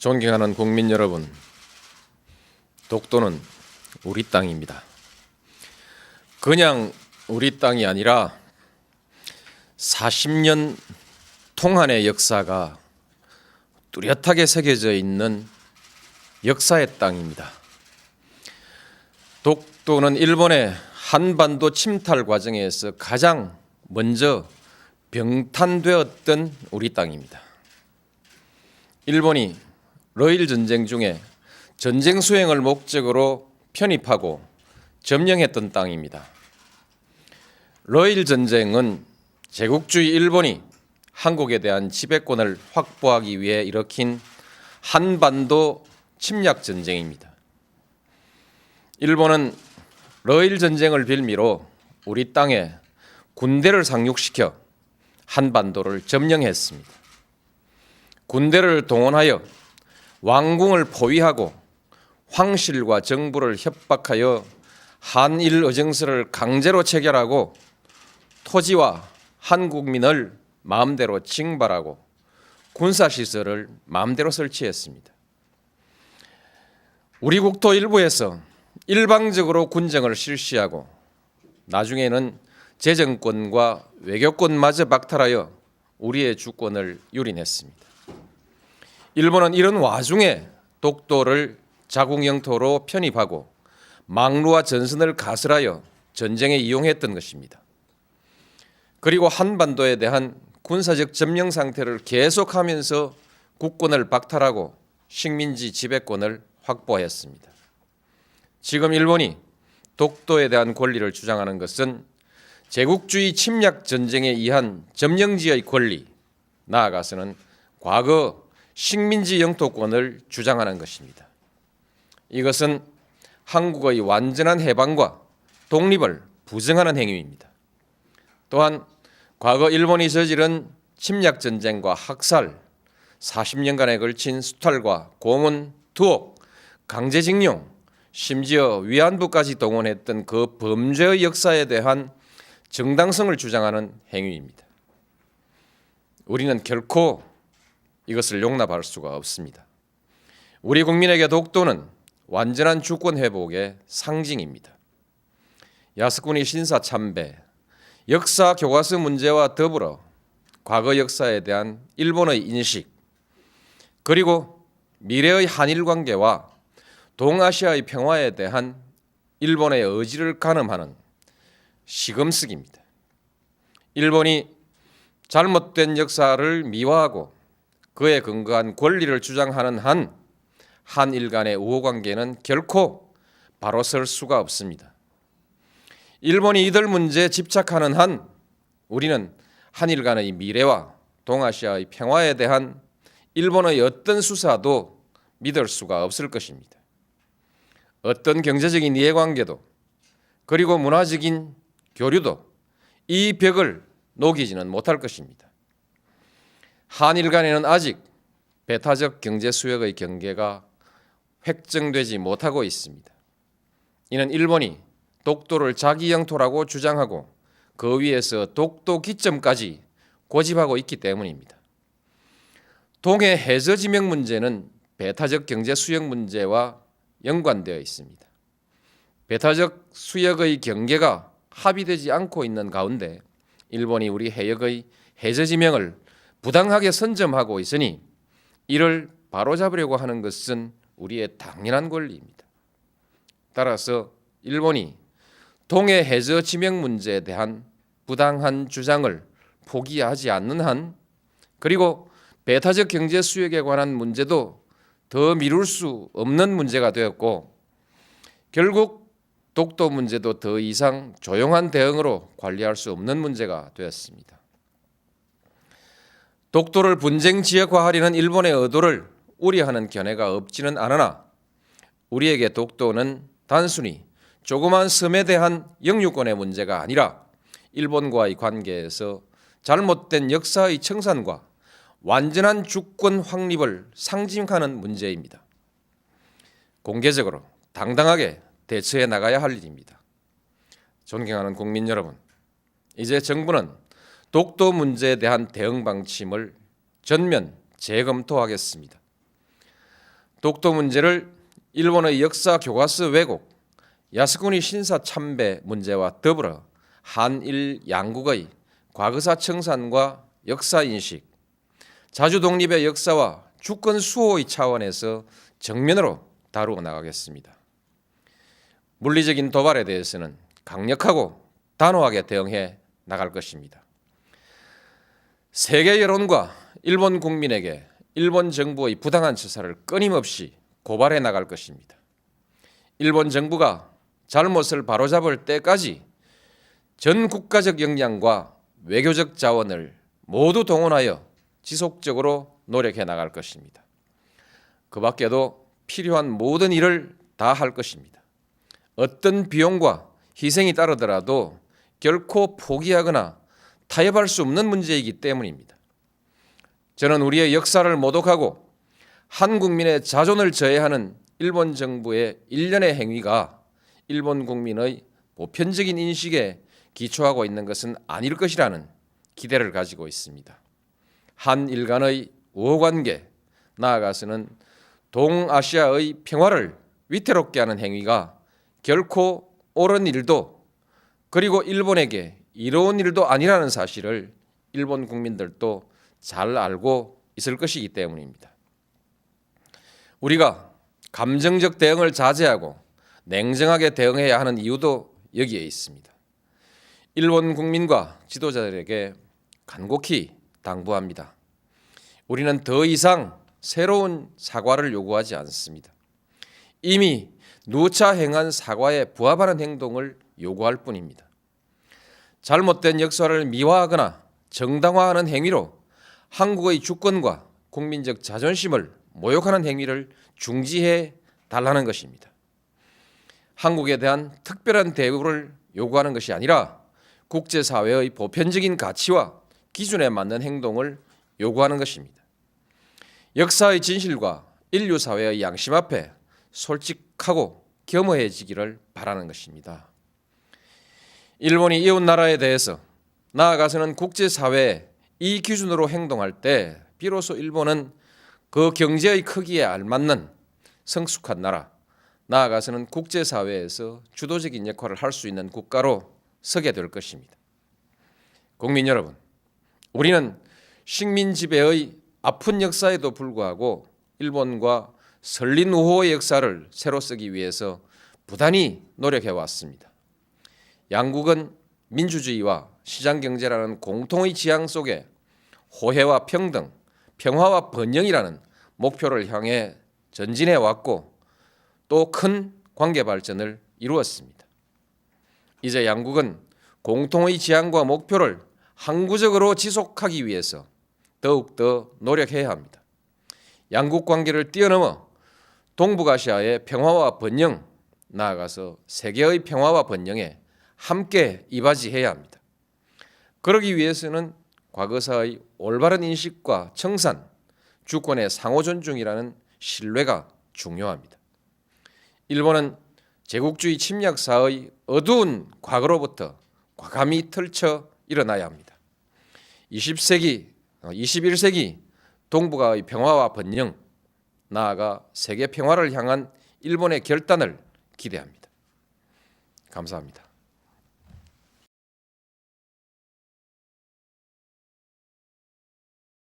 존경하는 국민 여러분, 독도는 우리 땅입니다. 그냥 우리 땅이 아니라 40년 통한의 역사가 뚜렷하게 새겨져 있는 역사의 땅입니다. 독도는 일본의 한반도 침탈 과정에서 가장 먼저 병탄되었던 우리 땅입니다. 일본이 러일 전쟁 중에 전쟁 수행을 목적으로 편입하고 점령했던 땅입니다. 러일 전쟁은 제국주의 일본이 한국에 대한 지배권을 확보하기 위해 일으킨 한반도 침략 전쟁입니다. 일본은 러일 전쟁을 빌미로 우리 땅에 군대를 상륙시켜 한반도를 점령했습니다. 군대를 동원하여 왕궁을 포위하고 황실과 정부를 협박하여 한일 의정서를 강제로 체결하고 토지와 한국민을 마음대로 징발하고 군사시설을 마음대로 설치했습니다. 우리 국토 일부에서 일방적으로 군정을 실시하고 나중에는 재정권과 외교권마저 박탈하여 우리의 주권을 유린했습니다. 일본은 이런 와중에 독도를 자국 영토로 편입하고 망루와 전선을 가설하여 전쟁에 이용했던 것입니다. 그리고 한반도에 대한 군사적 점령 상태를 계속하면서 국권을 박탈하고 식민지 지배권을 확보했습니다. 지금 일본이 독도에 대한 권리를 주장하는 것은 제국주의 침략 전쟁에 의한 점령지의 권리, 나아가서는 과거 식민지 영토권을 주장하는 것입니다. 이것은 한국의 완전한 해방과 독립을 부정하는 행위입니다. 또한 과거 일본이 저지른 침략 전쟁과 학살, 40년간에 걸친 수탈과 고문, 투옥, 강제징용, 심지어 위안부까지 동원했던 그 범죄의 역사에 대한 정당성을 주장하는 행위입니다. 우리는 결코 이것을 용납할 수가 없습니다. 우리 국민에게 독도는 완전한 주권 회복의 상징입니다. 야스쿠니 신사 참배, 역사 교과서 문제와 더불어 과거 역사에 대한 일본의 인식, 그리고 미래의 한일 관계와 동아시아의 평화에 대한 일본의 의지를 가늠하는 시금석입니다. 일본이 잘못된 역사를 미화하고 그에 근거한 권리를 주장하는 한 한일 간의 우호관계는 결코 바로 설 수가 없습니다. 일본이 이들 문제에 집착하는 한 우리는 한일 간의 미래와 동아시아의 평화에 대한 일본의 어떤 수사도 믿을 수가 없을 것입니다. 어떤 경제적인 이해관계도 그리고 문화적인 교류도 이 벽을 녹이지는 못할 것입니다. 한일 간에는 아직 배타적 경제 수역의 경계가 획정되지 못하고 있습니다. 이는 일본이 독도를 자기 영토라고 주장하고 그 위에서 독도 기점까지 고집하고 있기 때문입니다. 동해 해저 지명 문제는 배타적 경제 수역 문제와 연관되어 있습니다. 배타적 수역의 경계가 합의되지 않고 있는 가운데 일본이 우리 해역의 해저 지명을 부당하게 선점하고 있으니 이를 바로잡으려고 하는 것은 우리의 당연한 권리입니다. 따라서 일본이 동해 해저 지명 문제에 대한 부당한 주장을 포기하지 않는 한, 그리고 배타적 경제 수역에 관한 문제도 더 미룰 수 없는 문제가 되었고, 결국 독도 문제도 더 이상 조용한 대응으로 관리할 수 없는 문제가 되었습니다. 독도를 분쟁 지역화하려는 일본의 의도를 우려하는 견해가 없지는 않으나 우리에게 독도는 단순히 조그만 섬에 대한 영유권의 문제가 아니라 일본과의 관계에서 잘못된 역사의 청산과 완전한 주권 확립을 상징하는 문제입니다. 공개적으로 당당하게 대처해 나가야 할 일입니다. 존경하는 국민 여러분, 이제 정부는 독도 문제에 대한 대응 방침을 전면 재검토하겠습니다. 독도 문제를 일본의 역사 교과서 왜곡, 야스쿠니 신사 참배 문제와 더불어 한일 양국의 과거사 청산과 역사 인식, 자주 독립의 역사와 주권 수호의 차원에서 정면으로 다루어 나가겠습니다. 물리적인 도발에 대해서는 강력하고 단호하게 대응해 나갈 것입니다. 세계 여론과 일본 국민에게 일본 정부의 부당한 처사를 끊임없이 고발해 나갈 것입니다. 일본 정부가 잘못을 바로잡을 때까지 전 국가적 역량과 외교적 자원을 모두 동원하여 지속적으로 노력해 나갈 것입니다. 그 밖에도 필요한 모든 일을 다 할 것입니다. 어떤 비용과 희생이 따르더라도 결코 포기하거나 타협할 수 없는 문제이기 때문입니다. 저는 우리의 역사를 모독하고 한 국민의 자존을 저해하는 일본 정부의 일련의 행위가 일본 국민의 보편적인 인식에 기초하고 있는 것은 아닐 것이라는 기대를 가지고 있습니다. 한일 간의 우호관계, 나아가서는 동아시아의 평화를 위태롭게 하는 행위가 결코 옳은 일도 그리고 일본에게 이로운 일도 아니라는 사실을 일본 국민들도 잘 알고 있을 것이기 때문입니다. 우리가 감정적 대응을 자제하고 냉정하게 대응해야 하는 이유도 여기에 있습니다. 일본 국민과 지도자들에게 간곡히 당부합니다. 우리는 더 이상 새로운 사과를 요구하지 않습니다. 이미 누차 행한 사과에 부합하는 행동을 요구할 뿐입니다. 잘못된 역사를 미화하거나 정당화하는 행위로 한국의 주권과 국민적 자존심을 모욕하는 행위를 중지해 달라는 것입니다. 한국에 대한 특별한 대우를 요구하는 것이 아니라 국제사회의 보편적인 가치와 기준에 맞는 행동을 요구하는 것입니다. 역사의 진실과 인류사회의 양심 앞에 솔직하고 겸허해지기를 바라는 것입니다. 일본이 이웃나라에 대해서 나아가서는 국제사회에 이 기준으로 행동할 때 비로소 일본은 그 경제의 크기에 알맞는 성숙한 나라, 나아가서는 국제사회에서 주도적인 역할을 할 수 있는 국가로 서게 될 것입니다. 국민 여러분, 우리는 식민 지배의 아픈 역사에도 불구하고 일본과 설린 우호의 역사를 새로 쓰기 위해서 부단히 노력해 왔습니다. 양국은 민주주의와 시장경제라는 공통의 지향 속에 호혜와 평등, 평화와 번영이라는 목표를 향해 전진해 왔고 또 큰 관계 발전을 이루었습니다. 이제 양국은 공통의 지향과 목표를 항구적으로 지속하기 위해서 더욱더 노력해야 합니다. 양국 관계를 뛰어넘어 동북아시아의 평화와 번영, 나아가서 세계의 평화와 번영에 함께 이바지해야 합니다. 그러기 위해서는 과거사의 올바른 인식과 청산, 주권의 상호 존중이라는 신뢰가 중요합니다. 일본은 제국주의 침략사의 어두운 과거로부터 과감히 털쳐 일어나야 합니다. 21세기 동북아의 평화와 번영, 나아가 세계 평화를 향한 일본의 결단을 기대합니다. 감사합니다.